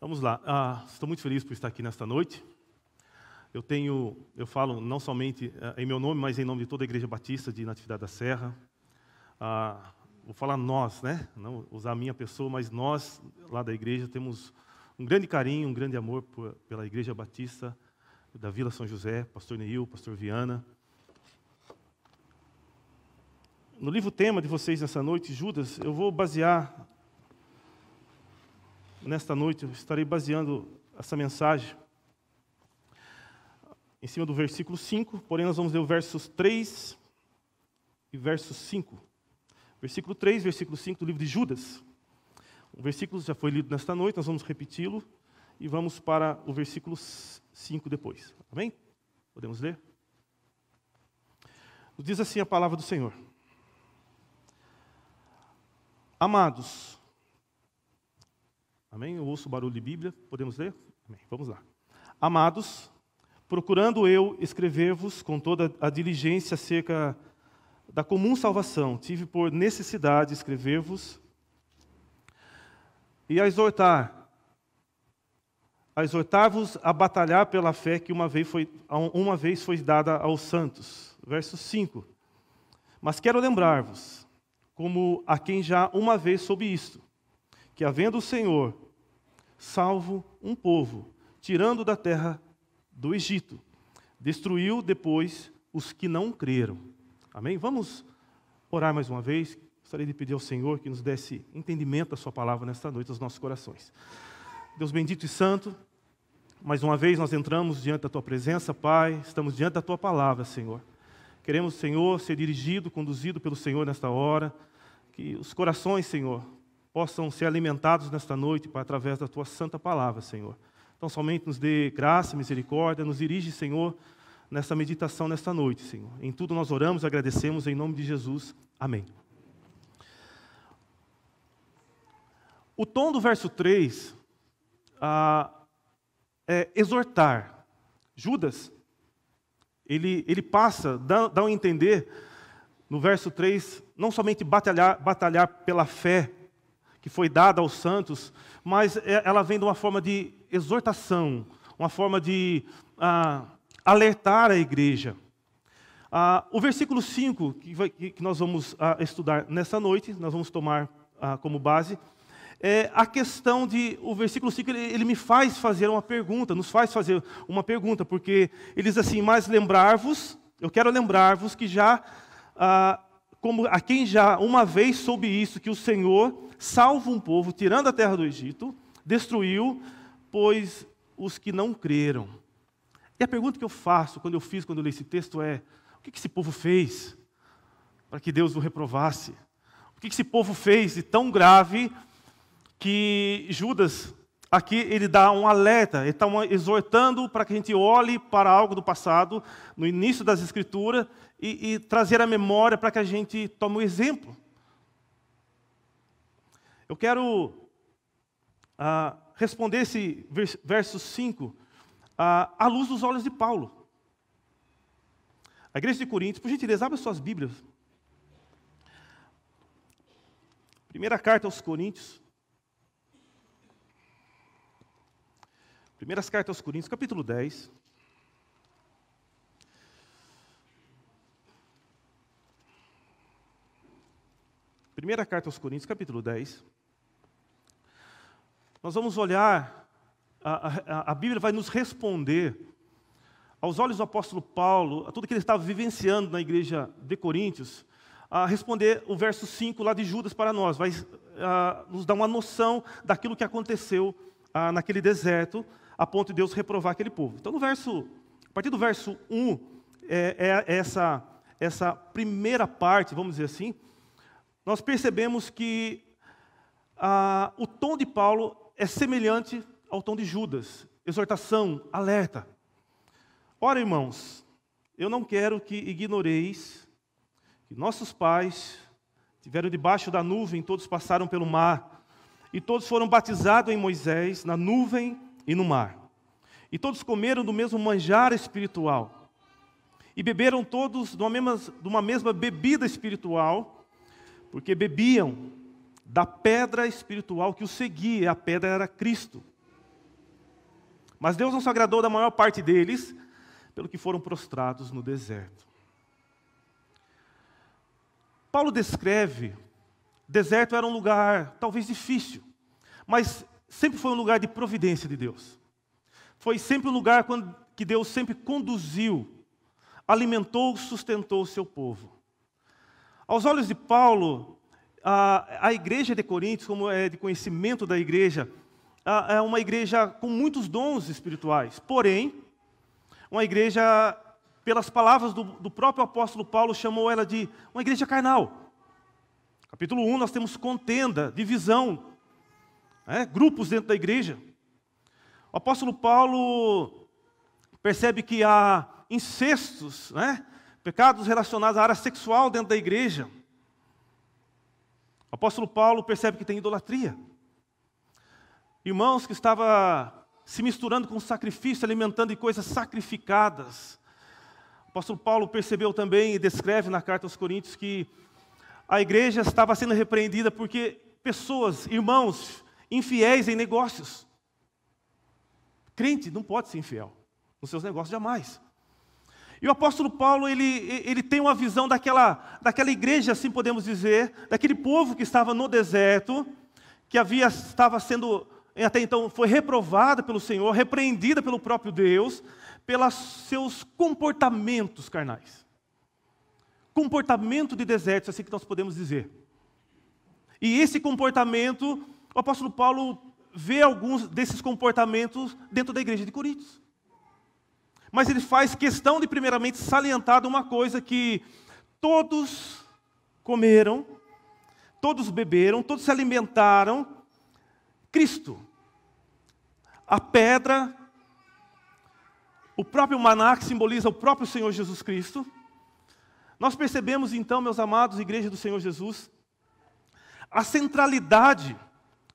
Vamos lá. Estou muito feliz por estar aqui nesta noite. Eu falo não somente em meu nome, mas em nome de toda a Igreja Batista de Natividade da Serra. Vou falar nós, né? Não usar a minha pessoa, mas nós lá da igreja temos um grande carinho, um grande amor pela Igreja Batista da Vila São José, pastor Neil, pastor Viana. No livro tema de vocês nessa noite, Judas, eu vou basear, nesta noite, eu estarei baseando essa mensagem em cima do versículo 5, porém nós vamos ler o versos 3 e verso 5. Versículo 3, versículo 5 do livro de Judas. O versículo já foi lido nesta noite, nós vamos repeti-lo e vamos para o versículo 5 depois. Amém? Podemos ler? Nos diz assim a palavra do Senhor. Amados, amém? Eu ouço o barulho de Bíblia, podemos ler? Amém. Vamos lá. Amados, procurando eu escrever-vos com toda a diligência acerca da comum salvação, tive por necessidade escrever-vos e a exortar-vos a batalhar pela fé que uma vez foi dada aos santos. Verso 5. Mas quero lembrar-vos, como a quem já uma vez soube isto, que havendo o Senhor salvo um povo, tirando da terra do Egito, destruiu depois os que não creram. Amém? Vamos orar mais uma vez. Gostaria de pedir ao Senhor que nos desse entendimento da sua palavra nesta noite aos nossos corações. Deus bendito e santo, mais uma vez nós entramos diante da tua presença, Pai, estamos diante da tua palavra, Senhor. Queremos, Senhor, ser dirigido, conduzido pelo Senhor nesta hora, que os corações, Senhor, possam ser alimentados nesta noite, Pai, através da tua santa palavra, Senhor. Então, somente nos dê graça, misericórdia, nos dirige, Senhor, nessa meditação nesta noite, Senhor. Em tudo nós oramos e agradecemos em nome de Jesus. Amém. O tom do verso 3 é exortar. Judas, ele passa, dá a entender, no verso 3, não somente batalhar pela fé que foi dada aos santos, mas ela vem de uma forma de exortação, uma forma de alertar a igreja. O versículo 5, que nós vamos estudar nessa noite, nós vamos tomar como base, é a questão de, o versículo 5, ele me faz fazer uma pergunta, nos faz fazer uma pergunta, porque ele diz assim, mas eu quero lembrar-vos que já, como a quem já uma vez soube isso, que o Senhor salva um povo, tirando a terra do Egito, destruiu, pois os que não creram. E a pergunta que eu faço, quando eu leio esse texto é, o que esse povo fez para que Deus o reprovasse? O que esse povo fez de tão grave que Judas, aqui, ele dá um alerta, ele está exortando para que a gente olhe para algo do passado, no início das Escrituras, e trazer a memória para que a gente tome um exemplo. Eu quero responder esse verso 5 à luz dos olhos de Paulo. A igreja de Coríntios, por gentileza, abra suas Bíblias. Primeira carta aos Coríntios. Primeiras cartas aos Coríntios, capítulo 10. Primeira carta aos Coríntios, capítulo 10. Nós vamos olhar, a Bíblia vai nos responder, aos olhos do apóstolo Paulo, a tudo que ele estava vivenciando na igreja de Coríntios, a responder o verso 5 lá de Judas para nós, vai nos dar uma noção daquilo que aconteceu naquele deserto, a ponto de Deus reprovar aquele povo. Então, a partir do verso 1, essa primeira parte, vamos dizer assim, nós percebemos que o tom de Paulo é semelhante ao tom de Judas. Exortação, alerta. Ora, irmãos, eu não quero que ignoreis que nossos pais estiveram debaixo da nuvem, todos passaram pelo mar, e todos foram batizados em Moisés, na nuvem e no mar. E todos comeram do mesmo manjar espiritual. E beberam todos de uma mesma bebida espiritual, porque bebiam da pedra espiritual que os seguia, a pedra era Cristo. Mas Deus não se agradou da maior parte deles, pelo que foram prostrados no deserto. Paulo descreve, deserto era um lugar talvez difícil, mas sempre foi um lugar de providência de Deus. Foi sempre um lugar que Deus sempre conduziu, alimentou, sustentou o seu povo. Aos olhos de Paulo, a igreja de Coríntios, como é de conhecimento da igreja, é uma igreja com muitos dons espirituais. Porém, uma igreja, pelas palavras do próprio apóstolo Paulo, chamou ela de uma igreja carnal. Capítulo 1, nós temos contenda, divisão, grupos dentro da igreja. O apóstolo Paulo percebe que há incestos, pecados relacionados à área sexual dentro da igreja. O apóstolo Paulo percebe que tem idolatria. Irmãos que estavam se misturando com sacrifício, alimentando de coisas sacrificadas. O apóstolo Paulo percebeu também e descreve na carta aos Coríntios que a igreja estava sendo repreendida porque pessoas, irmãos, infiéis em negócios. Crente não pode ser infiel nos seus negócios jamais. E o apóstolo Paulo, ele tem uma visão daquela igreja, assim podemos dizer, daquele povo que estava no deserto, que estava sendo, até então, foi reprovada pelo Senhor, repreendida pelo próprio Deus, pelos seus comportamentos carnais. Comportamento de deserto, assim que nós podemos dizer. E esse comportamento, o apóstolo Paulo vê alguns desses comportamentos dentro da igreja de Coríntios. Mas ele faz questão de primeiramente salientar uma coisa que todos comeram, todos beberam, todos se alimentaram, Cristo. A pedra, o próprio maná que simboliza o próprio Senhor Jesus Cristo. Nós percebemos então, meus amados, igreja do Senhor Jesus, a centralidade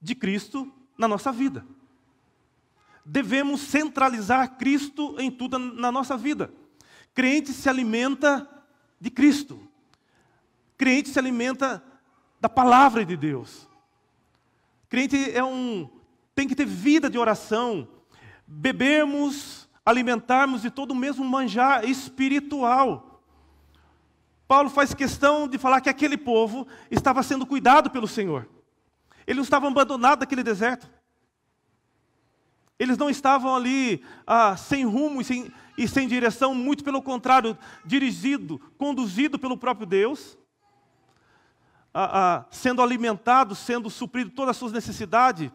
de Cristo na nossa vida. Devemos centralizar Cristo em tudo na nossa vida. Crente se alimenta de Cristo. Crente se alimenta da palavra de Deus. Crente tem que ter vida de oração. Bebermos, alimentarmos de todo o mesmo manjar espiritual. Paulo faz questão de falar que aquele povo estava sendo cuidado pelo Senhor. Eles não estavam abandonados naquele deserto. Eles não estavam ali sem rumo e sem direção, muito pelo contrário, conduzido pelo próprio Deus, sendo alimentados, sendo suprido todas as suas necessidades,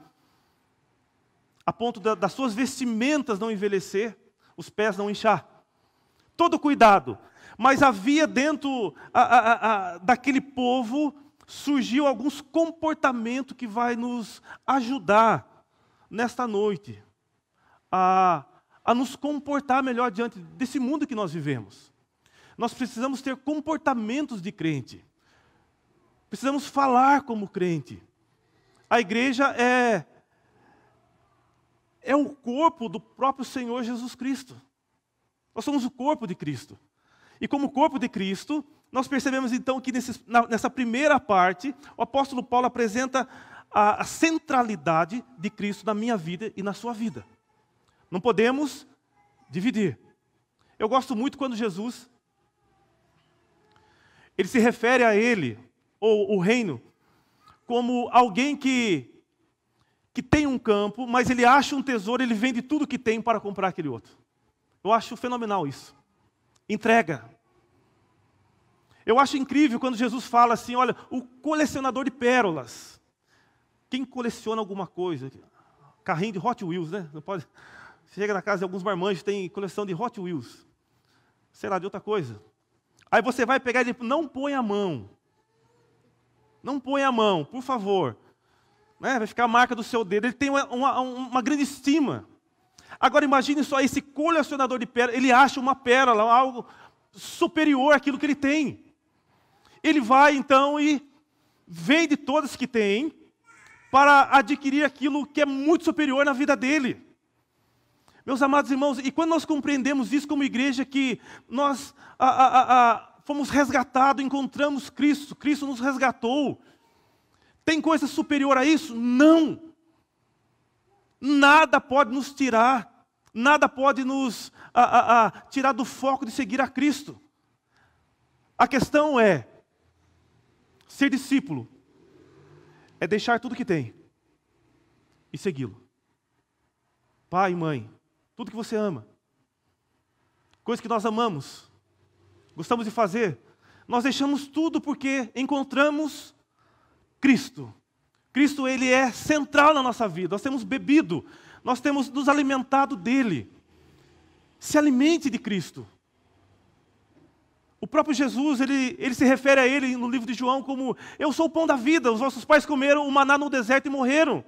a ponto das suas vestimentas não envelhecer, os pés não inchar. Todo cuidado. Mas havia dentro daquele povo, surgiu alguns comportamentos que vai nos ajudar nesta noite a nos comportar melhor diante desse mundo que nós vivemos. Nós precisamos ter comportamentos de crente. Precisamos falar como crente. A igreja é o corpo do próprio Senhor Jesus Cristo. Nós somos o corpo de Cristo. E como corpo de Cristo, nós percebemos então que nessa primeira parte, o apóstolo Paulo apresenta a centralidade de Cristo na minha vida e na sua vida. Não podemos dividir. Eu gosto muito quando Jesus, ele se refere a ele, ou o reino, como alguém que tem um campo, mas ele acha um tesouro, ele vende tudo que tem para comprar aquele outro. Eu acho fenomenal isso. Entrega. Eu acho incrível quando Jesus fala assim, olha, o colecionador de pérolas. Quem coleciona alguma coisa? Carrinho de Hot Wheels, né? Não pode... Chega na casa de alguns marmanjos, tem coleção de Hot Wheels. Sei lá, de outra coisa. Aí você vai pegar e diz, não põe a mão. Não põe a mão, por favor. Vai ficar a marca do seu dedo. Ele tem uma grande estima. Agora imagine só, esse colecionador de pérolas, ele acha uma pérola, algo superior àquilo que ele tem. Ele vai então e vende todas que tem para adquirir aquilo que é muito superior na vida dele. Meus amados irmãos, e quando nós compreendemos isso como igreja, que nós fomos resgatados, encontramos Cristo, Cristo nos resgatou. Tem coisa superior a isso? Não. Nada pode nos tirar Nada pode nos tirar do foco de seguir a Cristo. A questão é, ser discípulo é deixar tudo que tem e segui-lo. Pai e mãe, tudo que você ama, coisas que nós amamos, gostamos de fazer, nós deixamos tudo porque encontramos Cristo. Cristo, Ele é central na nossa vida. Nós temos bebido, nós temos nos alimentado dEle. Se alimente de Cristo. O próprio Jesus, ele se refere a Ele no livro de João como: eu sou o pão da vida, os vossos pais comeram o maná no deserto e morreram.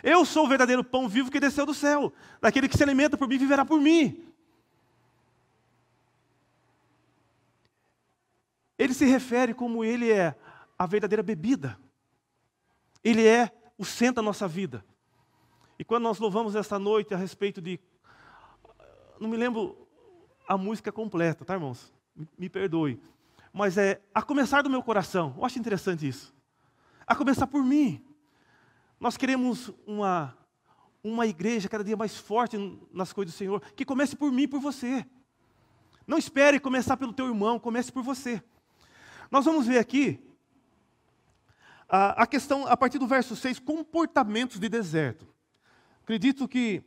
Eu sou o verdadeiro pão vivo que desceu do céu. Daquele que se alimenta por mim, viverá por mim. Ele se refere como Ele é a verdadeira bebida. Ele é o centro da nossa vida. E quando nós louvamos esta noite a respeito de... Não me lembro a música completa, tá, irmãos? Me perdoe. Mas é a começar do meu coração. Eu acho interessante isso. A começar por mim. Nós queremos uma igreja cada dia mais forte nas coisas do Senhor, que comece por mim e por você. Não espere começar pelo teu irmão, comece por você. Nós vamos ver aqui a questão, a partir do verso 6, comportamentos de deserto. Acredito que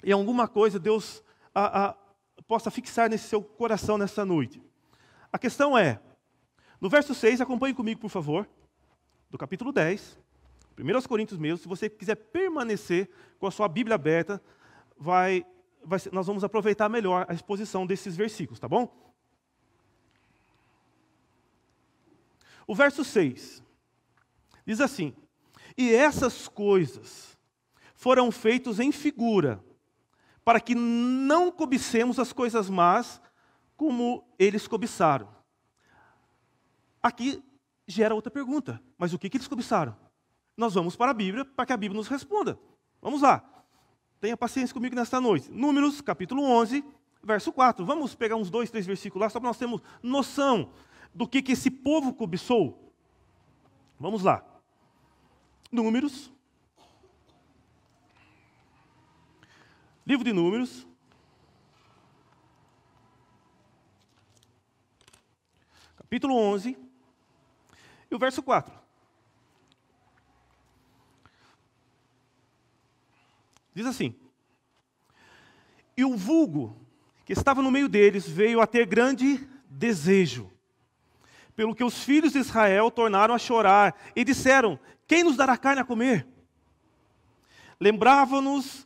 em alguma coisa Deus possa fixar nesse seu coração nessa noite. A questão é, no verso 6, acompanhe comigo, por favor, do capítulo 10, 1 Coríntios mesmo. Se você quiser permanecer com a sua Bíblia aberta, nós vamos aproveitar melhor a exposição desses versículos, tá bom? O verso 6 diz assim: e essas coisas foram feitas em figura, para que não cobicemos as coisas más, como eles cobiçaram. Aqui gera outra pergunta: mas o que eles cobiçaram? Nós vamos para a Bíblia, para que a Bíblia nos responda. Vamos lá. Tenha paciência comigo nesta noite. Números, capítulo 11, verso 4. Vamos pegar uns 2, 3 versículos lá, só para nós termos noção do que esse povo cobiçou. Vamos lá. Números. Livro de Números. Capítulo 11. E o verso 4. Diz assim: e o vulgo que estava no meio deles veio a ter grande desejo, pelo que os filhos de Israel tornaram a chorar e disseram: quem nos dará carne a comer? Lembrava-nos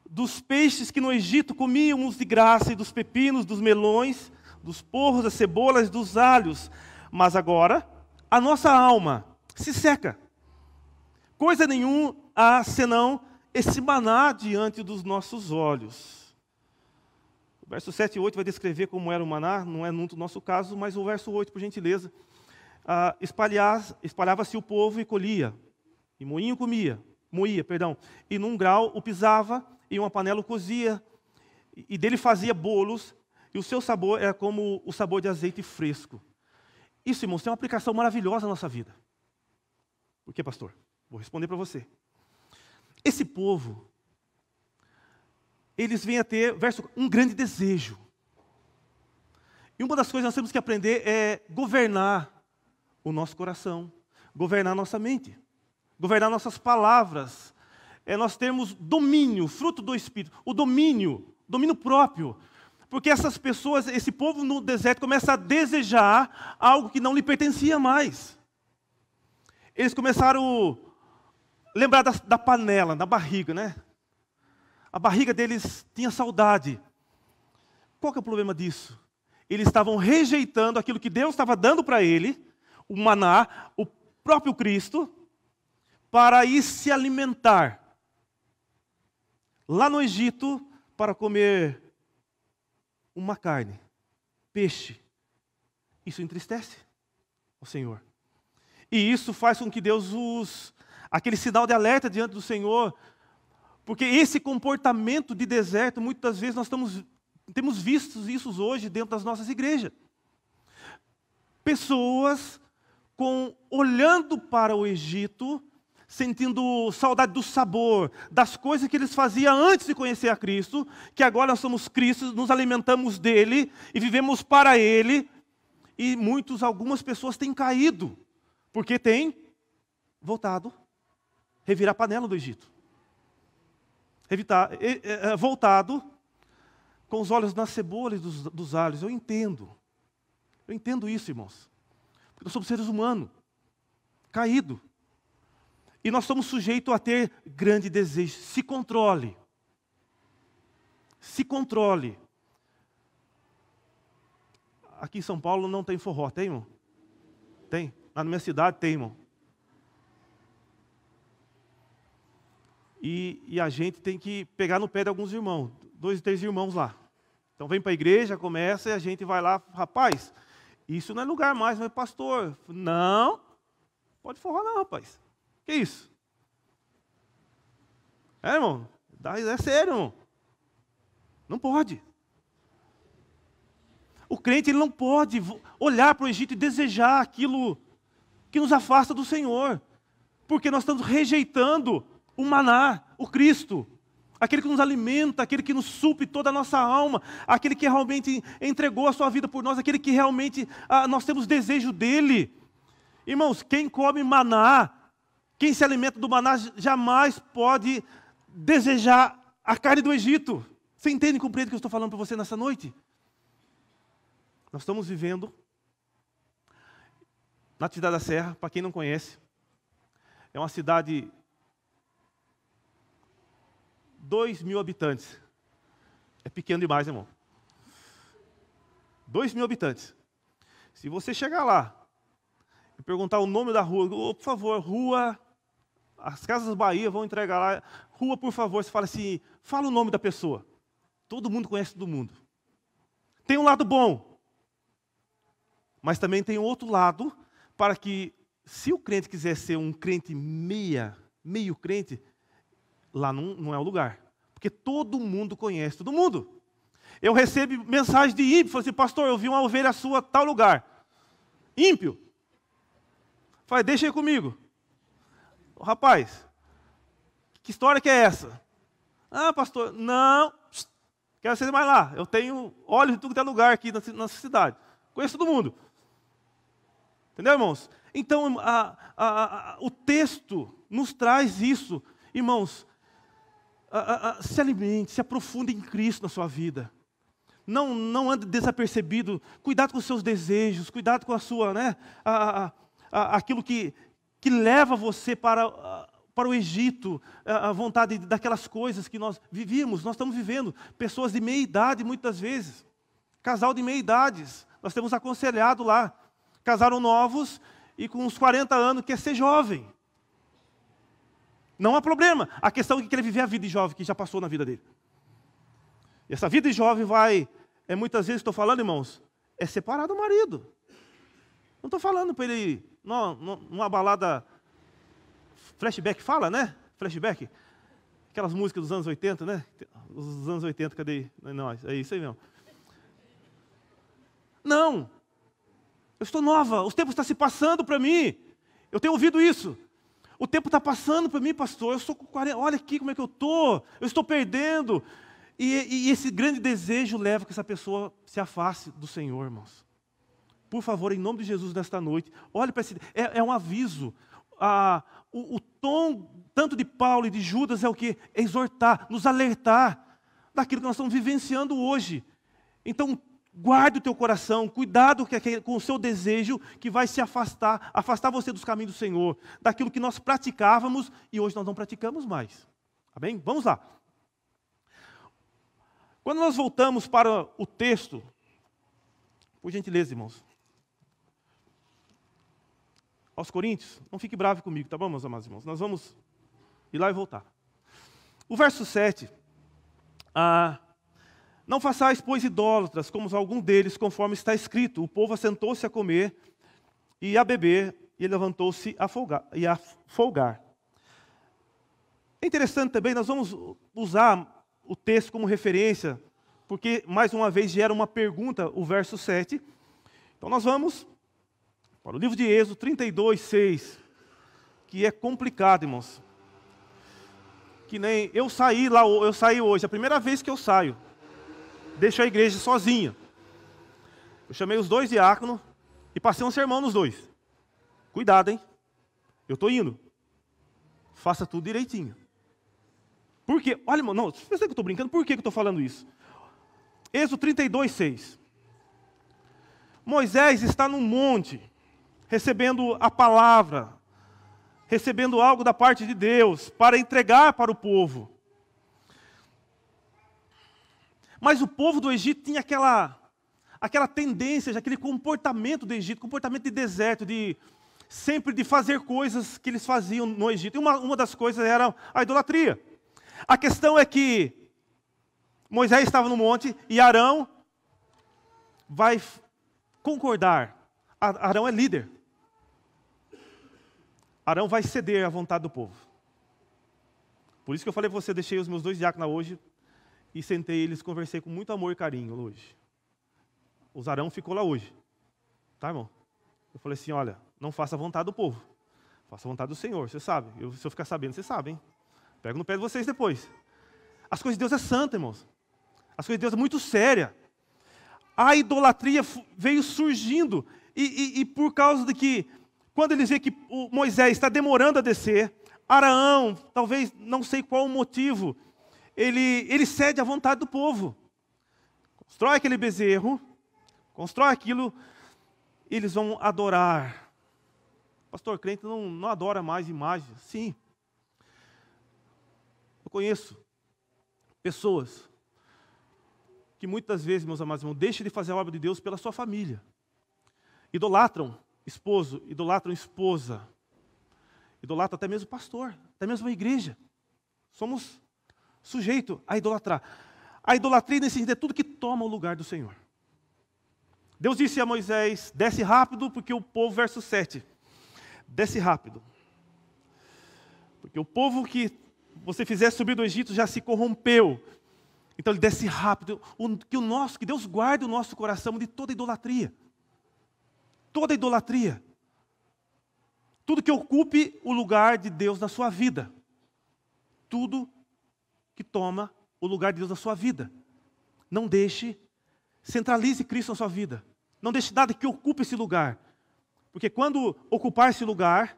dos peixes que no Egito comíamos de graça, e dos pepinos, dos melões, dos porros, das cebolas, dos alhos. Mas agora a nossa alma se seca. Coisa nenhuma há senão esse maná diante dos nossos olhos. O verso 7 e 8 vai descrever como era o maná, não é muito o nosso caso, mas o verso 8, por gentileza. Espalhava-se o povo e colhia, e moinho moía, e num grau o pisava, e uma panela o cozia, e dele fazia bolos, e o seu sabor era como o sabor de azeite fresco. Isso, irmãos, tem uma aplicação maravilhosa na nossa vida. Por quê, pastor? Vou responder para você. Esse povo, eles vêm a ter, um grande desejo. E uma das coisas que nós temos que aprender é governar o nosso coração, governar a nossa mente, governar nossas palavras. É nós termos domínio, fruto do Espírito, o domínio próprio. Porque essas pessoas, esse povo no deserto começa a desejar algo que não lhe pertencia mais. Eles começaram lembrar da panela, da barriga, né? A barriga deles tinha saudade. Qual que é o problema disso? Eles estavam rejeitando aquilo que Deus estava dando para ele, o maná, o próprio Cristo, para ir se alimentar lá no Egito para comer uma carne, peixe. Isso entristece o Senhor. E isso faz com que Deus aquele sinal de alerta diante do Senhor, porque esse comportamento de deserto, muitas vezes nós temos visto isso hoje dentro das nossas igrejas. Pessoas olhando para o Egito, sentindo saudade do sabor, das coisas que eles faziam antes de conhecer a Cristo, que agora nós somos Cristo, nos alimentamos dele e vivemos para ele. E algumas pessoas têm caído, porque têm voltado, revirar a panela do Egito. Voltado com os olhos nas cebolas e dos alhos. Eu entendo isso, irmãos. Porque nós somos seres humanos, caídos. E nós somos sujeitos a ter grande desejo. Se controle. Se controle. Aqui em São Paulo não tem forró, tem, irmão? Tem. Lá na minha cidade tem, irmão. E a gente tem que pegar no pé de alguns irmãos. 2, 3 irmãos lá. Então vem para a igreja, começa e a gente vai lá. Rapaz, isso não é lugar mais, mas pastor. Não, pode forró não, rapaz. Que isso? Irmão? É sério, irmão. Não pode. O crente ele não pode olhar para o Egito e desejar aquilo que nos afasta do Senhor. Porque nós estamos rejeitando o maná, o Cristo. Aquele que nos alimenta, aquele que nos supre toda a nossa alma, aquele que realmente entregou a sua vida por nós, aquele que realmente nós temos desejo dele. Irmãos, quem come maná, quem se alimenta do maná, jamais pode desejar a carne do Egito. Você entende e compreende o que eu estou falando para você nessa noite? Nós estamos vivendo na Atividade da Serra, para quem não conhece, é uma cidade 2.000 habitantes. É pequeno demais, irmão. 2.000 habitantes. Se você chegar lá e perguntar o nome da rua, por favor, rua, as Casas Bahia vão entregar lá, rua, por favor, você fala assim, fala o nome da pessoa. Todo mundo conhece todo mundo. Tem um lado bom, mas também tem outro lado, para que, se o crente quiser ser um crente meio crente, lá não é o lugar. Porque todo mundo conhece todo mundo. Eu recebo mensagem de ímpio, falo assim, pastor, eu vi uma ovelha sua tal lugar. Ímpio. Falei, deixa aí comigo. Rapaz, que história que é essa? Ah, pastor, não, quero ser mais lá. Eu tenho olhos em tudo que é lugar aqui na cidade. Conheço todo mundo. Entendeu, irmãos? Então, o texto nos traz isso. Irmãos, se alimente, se aprofunde em Cristo na sua vida. Não ande desapercebido. Cuidado com os seus desejos, cuidado com a sua, aquilo que leva você para o Egito, a vontade daquelas coisas que nós vivíamos, nós estamos vivendo. Pessoas de meia idade, muitas vezes. Casal de meia idades. Nós temos aconselhado lá. Casaram novos e com uns 40 anos quer ser jovem. Não há problema. A questão é que quer viver a vida de jovem que já passou na vida dele. E essa vida de jovem muitas vezes estou falando, irmãos, é separar do marido. Não estou falando para ele numa balada flashback, fala, né? Flashback. Aquelas músicas dos anos 80, né? Os anos 80, cadê? Não, é isso aí mesmo. Não. Eu estou nova, o tempo está se passando para mim. Eu tenho ouvido isso. O tempo está passando para mim, pastor. Eu estou com 40, olha aqui como é que eu estou. Eu estou perdendo. E esse grande desejo leva que essa pessoa se afaste do Senhor, irmãos. Por favor, em nome de Jesus, nesta noite, olhe para esse... É um aviso. O tom, tanto de Paulo e de Judas, é o quê? É exortar, nos alertar daquilo que nós estamos vivenciando hoje. Então, guarde o teu coração, cuidado com o seu desejo que vai se afastar você dos caminhos do Senhor, daquilo que nós praticávamos e hoje nós não praticamos mais. Amém? Vamos lá. Quando nós voltamos para o texto, por gentileza, irmãos, aos Coríntios, não fique bravo comigo, tá bom, meus amados irmãos? Nós vamos ir lá e voltar. O verso 7, não façais, pois, idólatras, como algum deles, conforme está escrito. O povo assentou-se a comer e a beber, e levantou-se a folgar. É interessante também, nós vamos usar o texto como referência, porque, mais uma vez, gera uma pergunta, o verso 7. Então, nós vamos para o livro de Êxodo 32, 6, que é complicado, irmãos. Que nem eu saí hoje, a primeira vez que eu saio. Deixo a igreja sozinha. Eu chamei os 2 diáconos e passei um sermão nos 2. Cuidado, hein? Eu estou indo. Faça tudo direitinho. Por quê? Olha, irmão, não, você pensa que eu estou brincando? Por que eu estou falando isso? Êxodo 32, 6. Moisés está num monte, recebendo a palavra, recebendo algo da parte de Deus, para entregar para o povo. Mas o povo do Egito tinha aquela tendência, aquele comportamento do Egito, comportamento de deserto, sempre de fazer coisas que eles faziam no Egito. E uma das coisas era a idolatria. A questão é que Moisés estava no monte e Arão vai concordar. Arão é líder. Arão vai ceder à vontade do povo. Por isso que eu falei para você, deixei os meus 2 diáconos hoje e sentei eles, conversei com muito amor e carinho hoje. O Arão ficou lá hoje. Tá, irmão? Eu falei assim, olha, não faça a vontade do povo. Faça a vontade do Senhor, você sabe. Se eu ficar sabendo, vocês sabem. Pego no pé de vocês depois. As coisas de Deus é santa, irmãos. As coisas de Deus é muito séria. A idolatria veio surgindo. E por causa de que, quando eles veem que o Moisés está demorando a descer, Arão, talvez, não sei qual o motivo, ele cede à vontade do povo. Constrói aquele bezerro, constrói aquilo, e eles vão adorar. Pastor, crente não adora mais imagens. Sim. Eu conheço pessoas que muitas vezes, meus amados irmãos, deixam de fazer a obra de Deus pela sua família. Idolatram esposo, idolatram esposa, idolatram até mesmo pastor, até mesmo a igreja. Somos sujeitos a idolatrar. A idolatria nesse sentido é tudo que toma o lugar do Senhor. Deus disse a Moisés, desce rápido, porque o povo, verso 7, desce rápido. Porque o povo que você fizer subir do Egito já se corrompeu. Então ele desce rápido. Que Deus guarde o nosso coração de toda idolatria. Toda idolatria. Tudo que ocupe o lugar de Deus na sua vida. Tudo que toma o lugar de Deus na sua vida. Não deixe, centralize Cristo na sua vida. Não deixe nada que ocupe esse lugar. Porque quando ocupar esse lugar,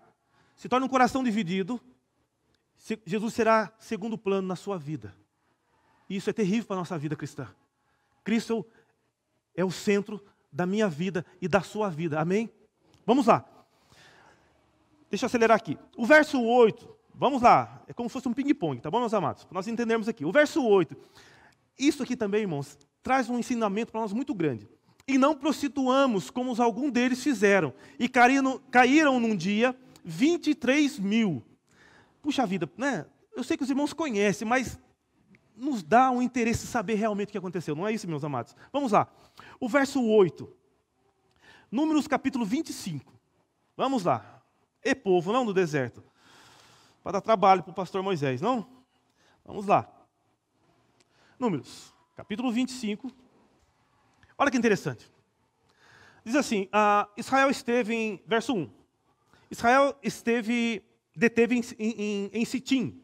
se torna um coração dividido, Jesus será segundo plano na sua vida. E isso é terrível para a nossa vida cristã. Cristo é o centro da minha vida e da sua vida. Amém? Vamos lá. Deixa eu acelerar aqui. O verso 8, vamos lá. É como se fosse um ping-pong, tá bom, meus amados? Para nós entendermos aqui. O verso 8. Isso aqui também, irmãos, traz um ensinamento para nós muito grande. E não prostituamos como alguns deles fizeram. E caíram num dia 23.000. Puxa vida, né? Eu sei que os irmãos conhecem, mas nos dá um interesse saber realmente o que aconteceu. Não é isso, meus amados? Vamos lá. O verso 8. Números capítulo 25. Vamos lá. E povo, não do deserto. Para dar trabalho para o pastor Moisés, não? Vamos lá. Números, capítulo 25. Olha que interessante. Diz assim, Israel esteve em, verso 1. Israel deteve em Sitim.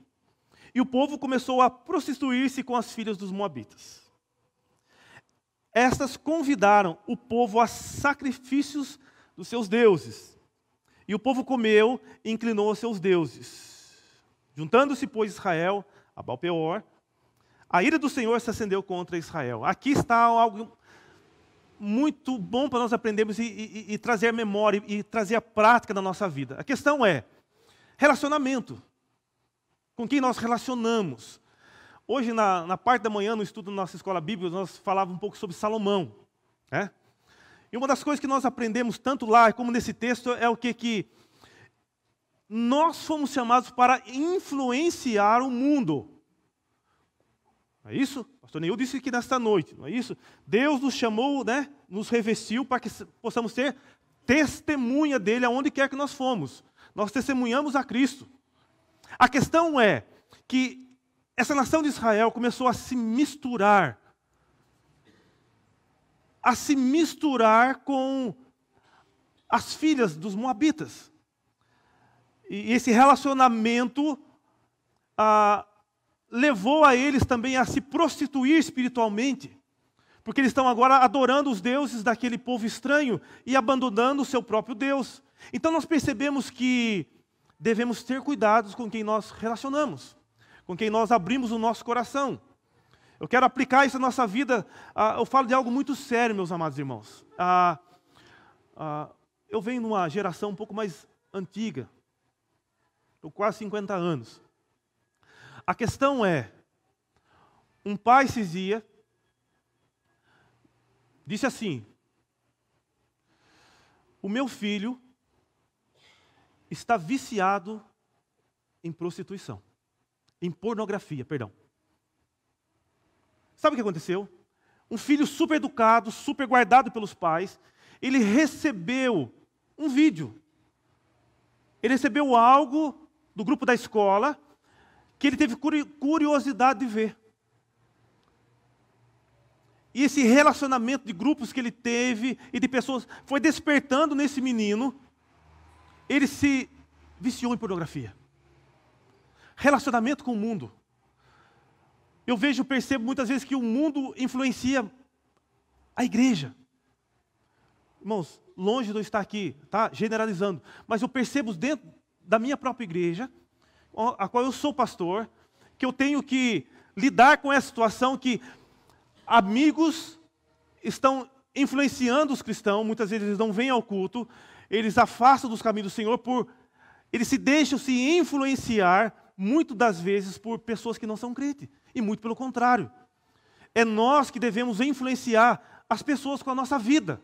E o povo começou a prostituir-se com as filhas dos moabitas. Estas convidaram o povo a sacrifícios dos seus deuses. E o povo comeu e inclinou aos seus deuses. Juntando-se, pois, Israel a Baal-peor, a ira do Senhor se acendeu contra Israel. Aqui está algo muito bom para nós aprendermos e trazer a memória e trazer a prática na nossa vida. A questão é relacionamento. Com quem nós relacionamos. Hoje, na parte da manhã, no estudo da nossa escola bíblica, nós falávamos um pouco sobre Salomão. Né? E uma das coisas que nós aprendemos tanto lá como nesse texto é o que nós fomos chamados para influenciar o mundo. Não é isso? O pastor Neil disse aqui nesta noite, não é isso? Deus nos chamou, né, nos revestiu para que possamos ser testemunha dele aonde quer que nós fomos. Nós testemunhamos a Cristo. A questão é que essa nação de Israel começou a se misturar com as filhas dos moabitas. E esse relacionamento levou a eles também a se prostituir espiritualmente, porque eles estão agora adorando os deuses daquele povo estranho e abandonando o seu próprio Deus. Então nós percebemos que devemos ter cuidados com quem nós relacionamos, com quem nós abrimos o nosso coração. Eu quero aplicar isso na nossa vida. Eu falo de algo muito sério, meus amados irmãos. Eu venho numa geração um pouco mais antiga, estou quase 50 anos. A questão é, um pai esses dias disse assim: o meu filho está viciado em prostituição, em pornografia, perdão. Sabe o que aconteceu? Um filho super educado, super guardado pelos pais, ele recebeu um vídeo. Ele recebeu algo do grupo da escola que ele teve curiosidade de ver. E esse relacionamento de grupos que ele teve e de pessoas foi despertando nesse menino. Ele se viciou em pornografia. Relacionamento com o mundo. Eu percebo muitas vezes que o mundo influencia a igreja. Irmãos, longe de eu estar aqui, tá? Generalizando, mas eu percebo dentro da minha própria igreja, a qual eu sou pastor, que eu tenho que lidar com essa situação que amigos estão influenciando os cristãos, muitas vezes eles não vêm ao culto, eles afastam dos caminhos do Senhor, eles se deixam se influenciar, muitas das vezes, por pessoas que não são crentes. E muito pelo contrário. É nós que devemos influenciar as pessoas com a nossa vida.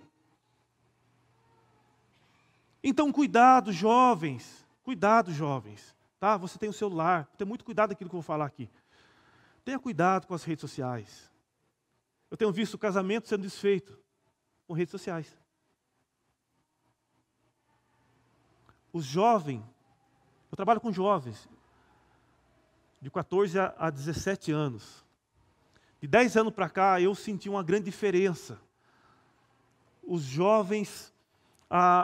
Então, cuidado, jovens. Cuidado, jovens. Tá? Você tem o celular. Tenha muito cuidado daquilo que eu vou falar aqui. Tenha cuidado com as redes sociais. Eu tenho visto o casamento sendo desfeito com redes sociais. Os jovens, eu trabalho com jovens, de 14 a 17 anos. De 10 anos para cá, eu senti uma grande diferença. Os jovens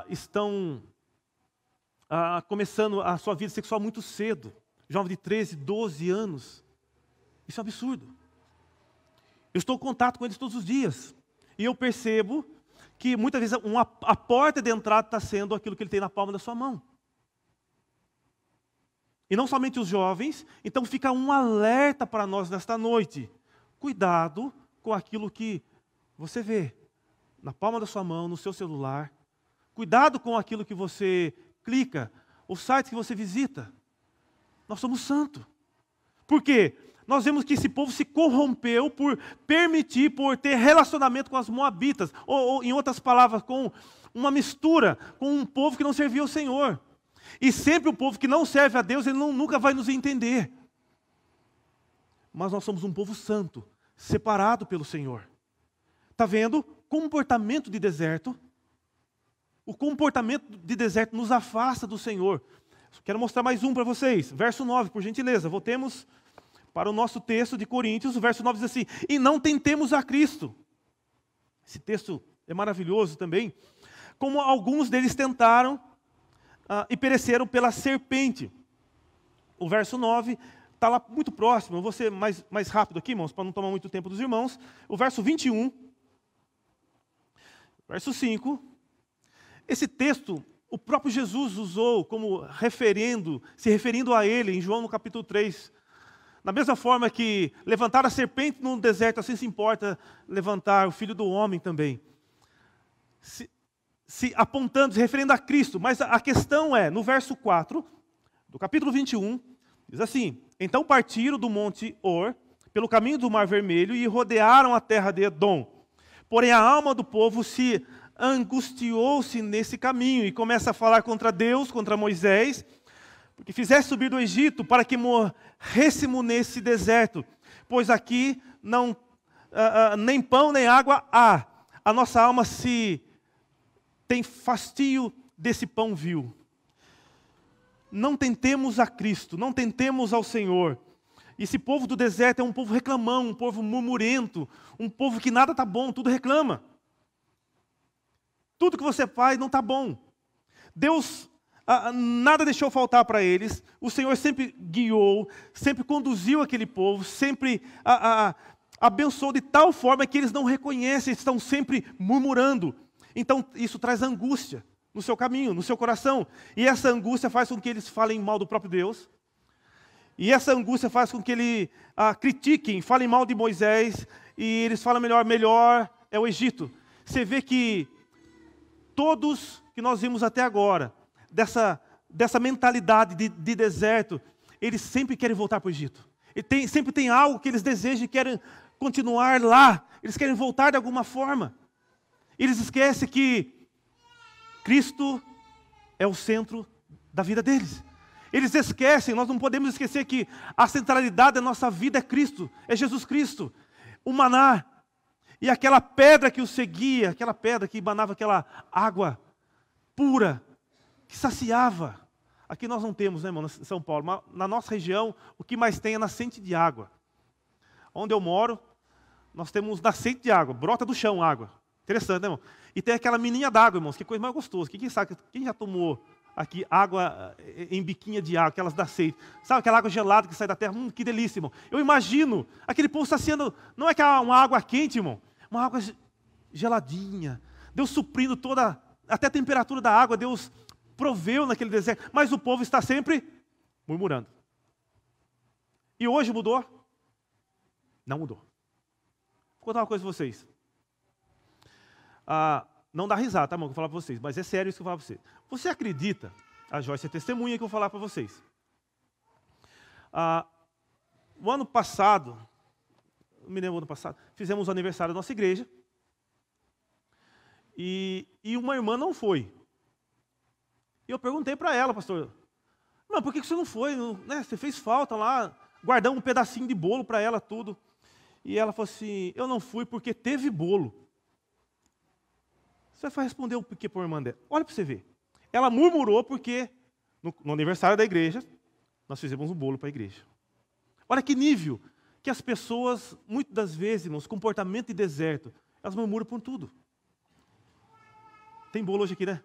estão começando a sua vida sexual muito cedo. Jovem de 13, 12 anos. Isso é um absurdo. Eu estou em contato com eles todos os dias. E eu percebo que muitas vezes a porta de entrada está sendo aquilo que ele tem na palma da sua mão. E não somente os jovens, então fica um alerta para nós nesta noite. Cuidado com aquilo que você vê na palma da sua mão, no seu celular. Cuidado com aquilo que você clica, os sites que você visita. Nós somos santos. Por quê? Nós vemos que esse povo se corrompeu por ter relacionamento com as moabitas. Ou em outras palavras, com uma mistura com um povo que não servia ao Senhor. E sempre o povo que não serve a Deus, ele nunca vai nos entender. Mas nós somos um povo santo, separado pelo Senhor. Está vendo? Comportamento de deserto. O comportamento de deserto nos afasta do Senhor. Quero mostrar mais um para vocês. Verso 9, por gentileza. Voltemos para o nosso texto de Coríntios. O verso 9 diz assim: e não tentemos a Cristo. Esse texto é maravilhoso também. Como alguns deles tentaram e pereceram pela serpente. O verso 9 está lá muito próximo. Eu vou ser mais rápido aqui, irmãos, para não tomar muito tempo dos irmãos. O verso 21. Verso 5. Esse texto, o próprio Jesus usou como se referindo a ele, em João no capítulo 3. Da mesma forma que levantar a serpente no deserto, assim se importa levantar o Filho do Homem também. Se referindo a Cristo. Mas a questão é, no verso 4, do capítulo 21, diz assim: então partiram do monte Or, pelo caminho do Mar Vermelho, e rodearam a terra de Edom. Porém a alma do povo se angustiou-se nesse caminho, e começa a falar contra Deus, contra Moisés, porque fizesse subir do Egito, para que morrêssemos nesse deserto, pois aqui não nem pão nem água há. A nossa alma tem fastio desse pão vil. Não tentemos a Cristo, não tentemos ao Senhor. Esse povo do deserto é um povo reclamão, um povo murmurento, um povo que nada está bom, tudo reclama. Tudo que você faz não está bom. Deus nada deixou faltar para eles. O Senhor sempre guiou, sempre conduziu aquele povo, sempre abençoou de tal forma que eles não reconhecem, estão sempre murmurando. Então isso traz angústia no seu caminho, no seu coração. E essa angústia faz com que eles falem mal do próprio Deus. E essa angústia faz com que eles critiquem, falem mal de Moisés. E eles falam melhor é o Egito. Você vê que todos que nós vimos até agora, dessa mentalidade de deserto, eles sempre querem voltar para o Egito. Sempre tem algo que eles desejam e querem continuar lá. Eles querem voltar de alguma forma. Eles esquecem que Cristo é o centro da vida deles. Eles esquecem, nós não podemos esquecer que a centralidade da nossa vida é Cristo, é Jesus Cristo. O maná e aquela pedra que o seguia, aquela pedra que banava aquela água pura, que saciava. Aqui nós não temos, né, irmão, em São Paulo, mas na nossa região, o que mais tem é nascente de água. Onde eu moro, nós temos nascente de água, brota do chão água. Interessante, né, irmão? E tem aquela mininha d'água, irmãos, que coisa mais gostosa. Quem sabe, quem já tomou aqui água em biquinha de água, aquelas da aceite? Sabe aquela água gelada que sai da terra? Que delícia, irmão. Eu imagino aquele povo saciando, não é que uma água quente, irmão, uma água geladinha. Deus suprindo até a temperatura da água, Deus proveu naquele deserto. Mas o povo está sempre murmurando. E hoje mudou? Não mudou. Vou contar uma coisa para vocês. Não dá risada, tá, irmão, que eu vou falar para vocês, mas é sério isso que eu vou falar para vocês. Você acredita, a Joyce é testemunha que eu vou falar para vocês. O ano passado, me lembro do ano passado, fizemos o aniversário da nossa igreja, e uma irmã não foi. E eu perguntei para ela, pastor, não, por que você não foi? Né? Você fez falta lá, guardamos um pedacinho de bolo para ela, tudo. E ela falou assim, eu não fui porque teve bolo. Você vai responder o porquê para a irmã dela. Olha para você ver. Ela murmurou porque, no aniversário da igreja, nós fizemos um bolo para a igreja. Olha que nível que as pessoas, muitas das vezes, irmãos, comportamento de deserto, elas murmuram por tudo. Tem bolo hoje aqui, né?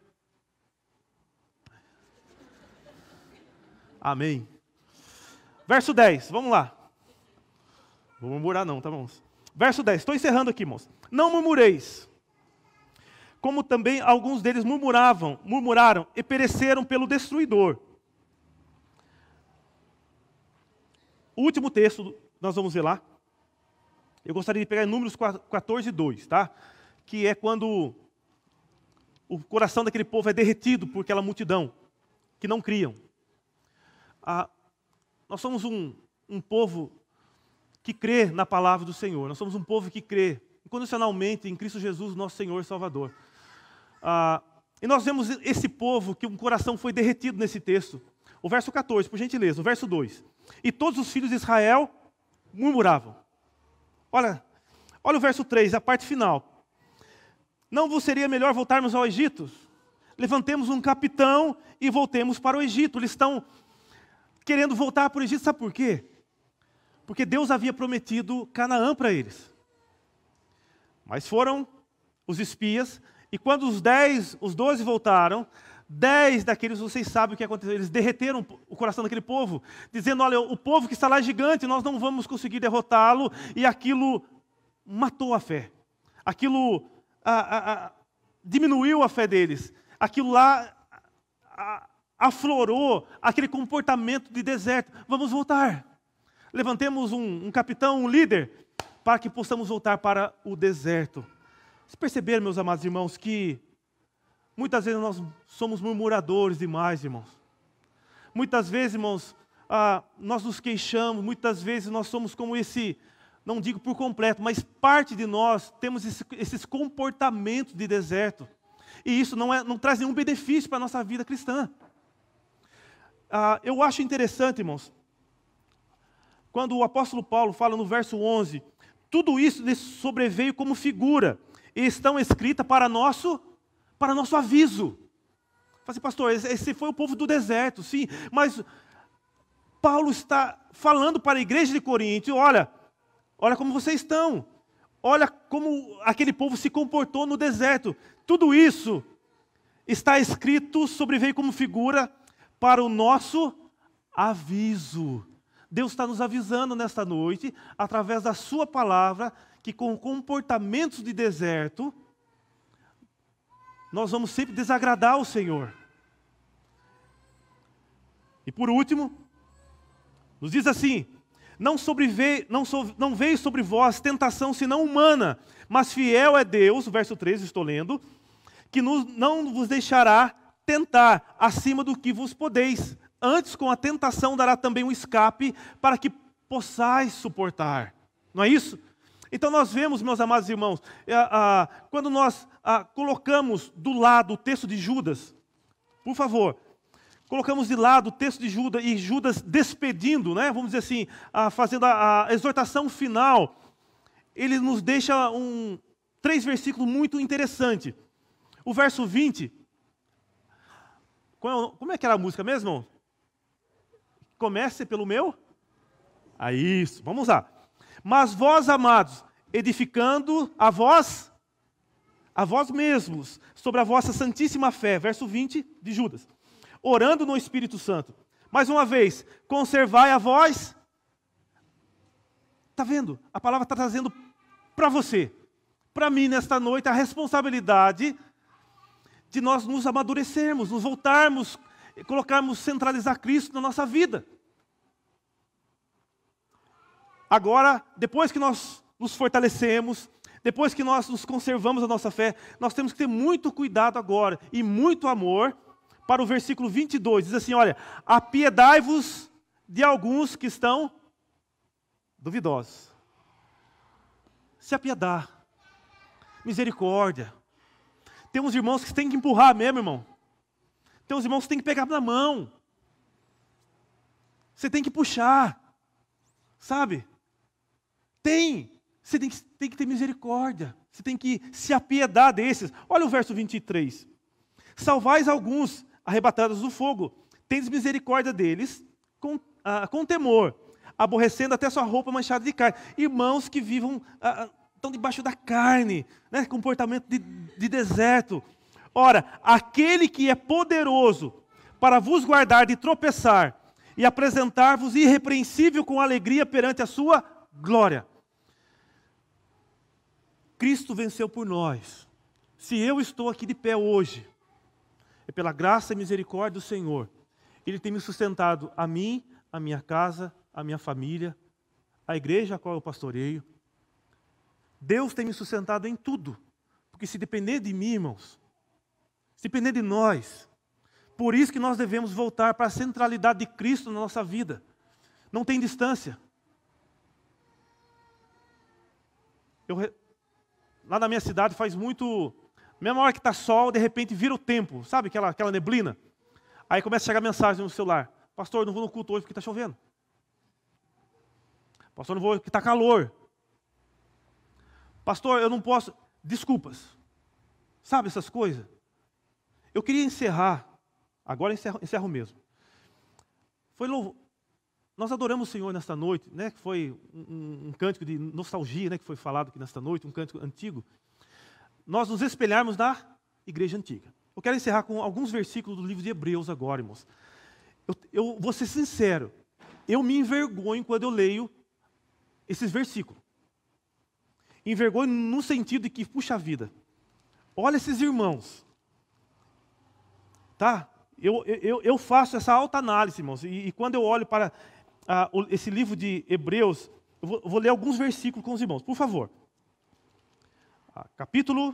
Amém. Verso 10, vamos lá. Não vou murmurar não, tá, irmãos? Verso 10, estou encerrando aqui, irmãos. Não murmureis, como também alguns deles murmuraram e pereceram pelo destruidor. O último texto, nós vamos ver lá. Eu gostaria de pegar em Números 14, 2, tá? Que é quando o coração daquele povo é derretido por aquela multidão que não criam. Nós somos um povo que crê na palavra do Senhor. Nós somos um povo que crê incondicionalmente em Cristo Jesus, nosso Senhor e Salvador. E nós vemos esse povo que um coração foi derretido nesse texto. O verso 14, por gentileza, o verso 2. E todos os filhos de Israel murmuravam. Olha o verso 3, a parte final. Não vos seria melhor voltarmos ao Egito? Levantemos um capitão e voltemos para o Egito. Eles estão querendo voltar para o Egito, sabe por quê? Porque Deus havia prometido Canaã para eles. Mas foram os espias, e quando os 12 voltaram, 10 daqueles, vocês sabem o que aconteceu, eles derreteram o coração daquele povo, dizendo, olha, o povo que está lá é gigante, nós não vamos conseguir derrotá-lo, e aquilo matou a fé. Aquilo diminuiu a fé deles. Aquilo lá aflorou aquele comportamento de deserto. Vamos voltar. Levantemos um capitão, um líder, para que possamos voltar para o deserto. Vocês perceberam, meus amados irmãos, que muitas vezes nós somos murmuradores demais, irmãos. Muitas vezes, irmãos, nós nos queixamos, muitas vezes nós somos como esse, não digo por completo, mas parte de nós temos esses comportamentos de deserto. E isso não traz nenhum benefício para a nossa vida cristã. Eu acho interessante, irmãos, quando o apóstolo Paulo fala no verso 11, tudo isso lhes sobreveio como figura, e estão escritas para nosso aviso. Assim, pastor, esse foi o povo do deserto, sim, mas Paulo está falando para a igreja de Corinto, olha como vocês estão, olha como aquele povo se comportou no deserto. Tudo isso está escrito, sobreveio como figura para o nosso aviso. Deus está nos avisando nesta noite, através da sua palavra, que com comportamentos de deserto, nós vamos sempre desagradar o Senhor. E por último, nos diz assim: não veio sobre vós tentação senão humana, mas fiel é Deus, verso 13, estou lendo, que não vos deixará tentar acima do que vos podeis. Antes, com a tentação, dará também um escape para que possais suportar. Não é isso? Então nós vemos, meus amados irmãos, quando nós colocamos do lado o texto de Judas, por favor, colocamos de lado o texto de Judas e Judas despedindo, né, vamos dizer assim, fazendo a exortação final, ele nos deixa 3 versículos muito interessantes. O verso 20, como é que era a música mesmo, irmão? Comece pelo meu? Isso, vamos lá. Mas vós, amados, edificando a vós mesmos, sobre a vossa santíssima fé, verso 20 de Judas, orando no Espírito Santo. Mais uma vez, conservai a vós. Está vendo? A palavra está trazendo para você, para mim, nesta noite, a responsabilidade de nós nos amadurecermos, nos voltarmos, centralizar Cristo na nossa vida. Agora, depois que nós nos fortalecemos, depois que nós nos conservamos a nossa fé, nós temos que ter muito cuidado agora e muito amor para o versículo 22. Diz assim, olha, apiedai-vos de alguns que estão duvidosos. Se apiedar. Misericórdia. Tem uns irmãos que têm que empurrar mesmo, irmão. Tem uns irmãos que têm que pegar na mão. Você tem que puxar. Sabe? Você tem que ter misericórdia. Você tem que se apiedar desses. Olha o verso 23. Salvais alguns arrebatados do fogo. Tendes misericórdia deles com temor, aborrecendo até sua roupa manchada de carne. Irmãos que vivam, estão debaixo da carne, né? Comportamento de deserto. Ora, aquele que é poderoso para vos guardar de tropeçar e apresentar-vos irrepreensível com alegria perante a sua glória. Cristo venceu por nós. Se eu estou aqui de pé hoje, é pela graça e misericórdia do Senhor. Ele tem me sustentado a mim, a minha casa, a minha família, a igreja a qual eu pastoreio. Deus tem me sustentado em tudo. Porque se depender de mim, irmãos, se depender de nós, por isso que nós devemos voltar para a centralidade de Cristo na nossa vida. Não tem distância. Lá na minha cidade faz muito... Mesma hora que está sol, de repente vira o tempo. Sabe aquela neblina? Aí começa a chegar mensagem no celular. Pastor, não vou no culto hoje porque está chovendo. Pastor, não vou porque está calor. Pastor, eu não posso... Desculpas. Sabe essas coisas? Eu queria encerrar. Agora encerro mesmo. Nós adoramos o Senhor nesta noite, né? Que foi um cântico de nostalgia, né? Que foi falado aqui nesta noite, um cântico antigo. Nós nos espelharmos na igreja antiga. Eu quero encerrar com alguns versículos do livro de Hebreus agora, irmãos. Eu vou ser sincero, eu me envergonho quando eu leio esses versículos. Envergonho no sentido de que, puxa vida, olha esses irmãos. Tá? Eu faço essa autoanálise, irmãos, e quando eu olho para esse livro de Hebreus, eu vou ler alguns versículos com os irmãos, por favor. Capítulo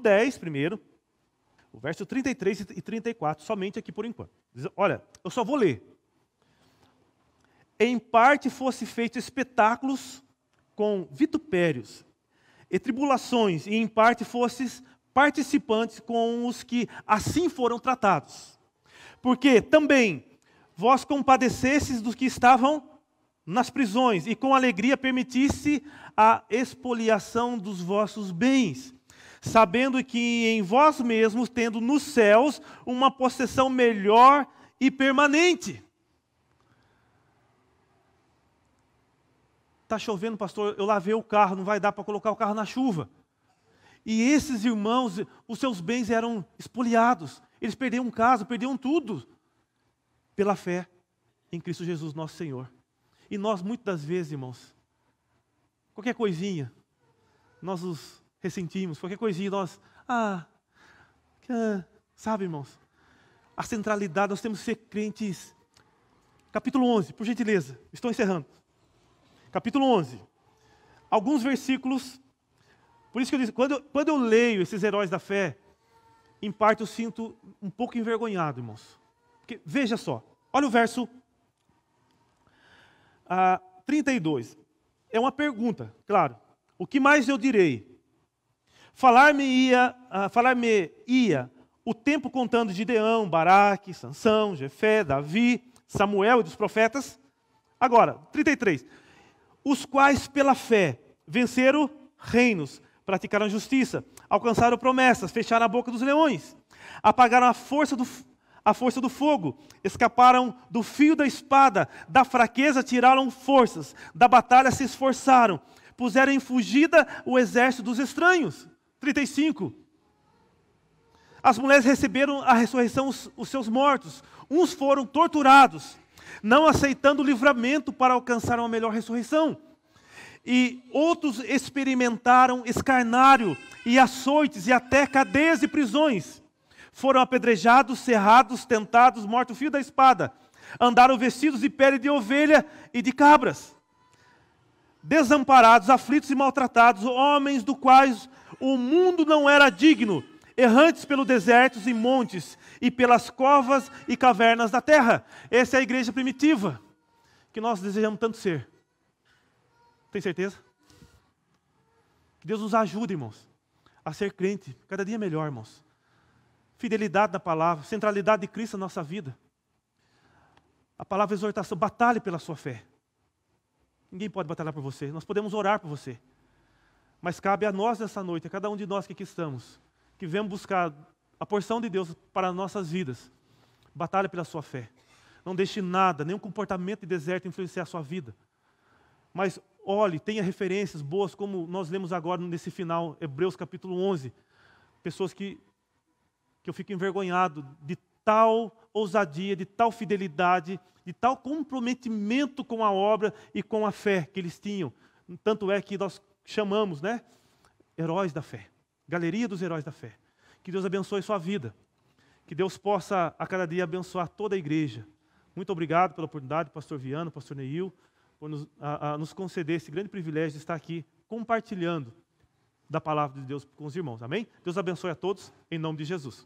10, primeiro, o verso 33 e 34, somente aqui por enquanto. Diz, olha, eu só vou ler. Em parte fosse feito espetáculos com vitupérios e tribulações, e em parte fosses participantes com os que assim foram tratados. Porque também vós compadecesses dos que estavam nas prisões, e com alegria permitisse a expoliação dos vossos bens, sabendo que em vós mesmos, tendo nos céus uma possessão melhor e permanente. Está chovendo, pastor, eu lavei o carro, não vai dar para colocar o carro na chuva. E esses irmãos, os seus bens eram espoliados. Eles perdiam casa, perdiam tudo. Pela fé em Cristo Jesus, nosso Senhor. E nós, muitas das vezes, irmãos, qualquer coisinha, nós nos ressentimos. Qualquer coisinha, nós... sabe, irmãos? A centralidade, nós temos que ser crentes. Capítulo 11, por gentileza. Estou encerrando. Capítulo 11. Alguns versículos. Por isso que eu disse, quando eu leio esses heróis da fé, em parte eu sinto um pouco envergonhado, irmãos. Porque, veja só, olha o verso 32. É uma pergunta, claro. O que mais eu direi? Falar-me-ia o tempo contando de Gideão, Baraque, Sansão, Jefé, Davi, Samuel e dos profetas. Agora, 33. Os quais pela fé venceram reinos, praticaram justiça, alcançaram promessas, fecharam a boca dos leões, apagaram a força do fogo, escaparam do fio da espada, da fraqueza tiraram forças, da batalha se esforçaram, puseram em fugida o exército dos estranhos. 35. As mulheres receberam a ressurreição os seus mortos, uns foram torturados, não aceitando o livramento para alcançar uma melhor ressurreição. E outros experimentaram escarnário e açoites e até cadeias e prisões. Foram apedrejados, cerrados, tentados, mortos fio da espada. Andaram vestidos de pele de ovelha e de cabras. Desamparados, aflitos e maltratados, homens do quais o mundo não era digno, errantes pelos desertos e montes e pelas covas e cavernas da terra. Essa é a igreja primitiva que nós desejamos tanto ser. Tem certeza? Que Deus nos ajude, irmãos, a ser crente, cada dia melhor, irmãos. Fidelidade na palavra, centralidade de Cristo na nossa vida. A palavra exortação, batalhe pela sua fé. Ninguém pode batalhar por você, nós podemos orar por você. Mas cabe a nós nessa noite, a cada um de nós que aqui estamos, que vemos buscar a porção de Deus para as nossas vidas. Batalhe pela sua fé. Não deixe nada, nenhum comportamento de deserto influenciar a sua vida. Mas olhe, tenha referências boas, como nós lemos agora nesse final, Hebreus capítulo 11. Pessoas que eu fico envergonhado de tal ousadia, de tal fidelidade, de tal comprometimento com a obra e com a fé que eles tinham. Tanto é que nós chamamos, né? Heróis da fé. Galeria dos heróis da fé. Que Deus abençoe sua vida. Que Deus possa a cada dia abençoar toda a igreja. Muito obrigado pela oportunidade, pastor Viano, pastor Neil, por nos conceder esse grande privilégio de estar aqui compartilhando da palavra de Deus com os irmãos. Amém? Deus abençoe a todos, em nome de Jesus.